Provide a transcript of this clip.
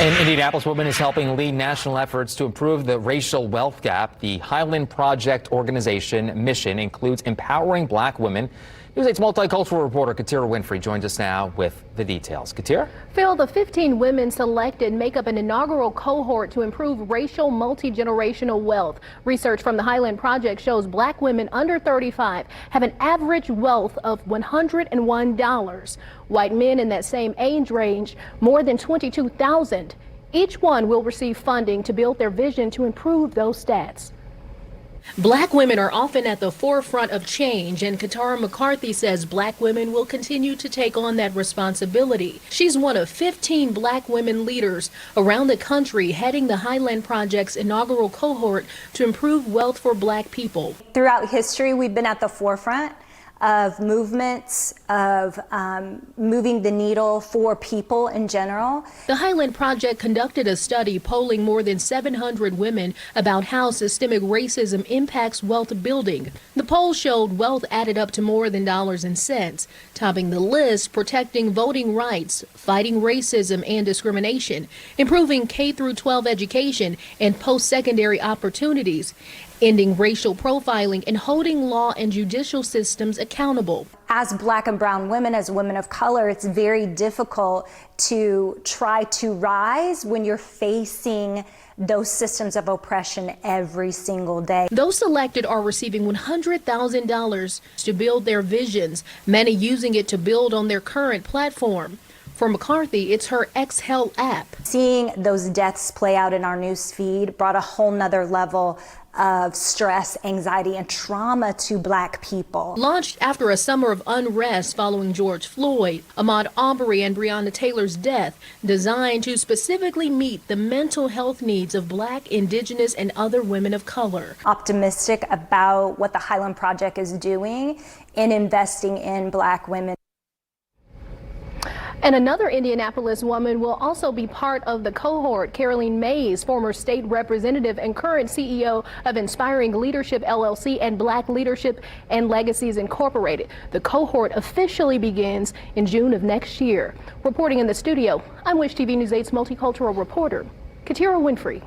An Indianapolis woman is helping lead national efforts to improve the racial wealth gap. The Highland Project organization mission includes empowering black women. News 8's multicultural reporter Katira Winfrey joins us now with the details. Katira? Phil, the 15 women selected make up an inaugural cohort to improve racial multi-generational wealth. Research from the Highland Project shows black women under 35 have an average wealth of $101. White men in that same age range, more than $22,000. Each one will receive funding to build their vision to improve those stats. Black women are often at the forefront of change, and Katara McCarthy says black women will continue to take on that responsibility. She's one of 15 black women leaders around the country heading the Highland Project's inaugural cohort to improve wealth for black people. Throughout history, we've been at the forefront of movements of moving the needle for people in general. The Highland Project conducted a study polling more than 700 women about how systemic racism impacts wealth building. The poll showed wealth added up to more than dollars and cents, topping the list protecting voting rights, fighting racism and discrimination, improving K-12 education and post-secondary opportunities, ending racial profiling, and holding law and judicial systems accountable. As black and brown women, as women of color, it's very difficult to try to rise when you're facing those systems of oppression every single day. Those selected are receiving $100,000 to build their visions, many using it to build on their current platform. For McCarthy, it's her Exhale app. Seeing those deaths play out in our news feed brought a whole nother level of stress, anxiety, and trauma to black people. Launched after a summer of unrest following George Floyd, Ahmaud Arbery, and Breonna Taylor's death, designed to specifically meet the mental health needs of black, indigenous, and other women of color. Optimistic about what the Highland Project is doing in investing in black women. And another Indianapolis woman will also be part of the cohort. Caroline Mays, former state representative and current CEO of Inspiring Leadership LLC and Black Leadership and Legacies Incorporated. The cohort officially begins in June of next year. Reporting in the studio, I'm Wish TV News 8's multicultural reporter, Katira Winfrey.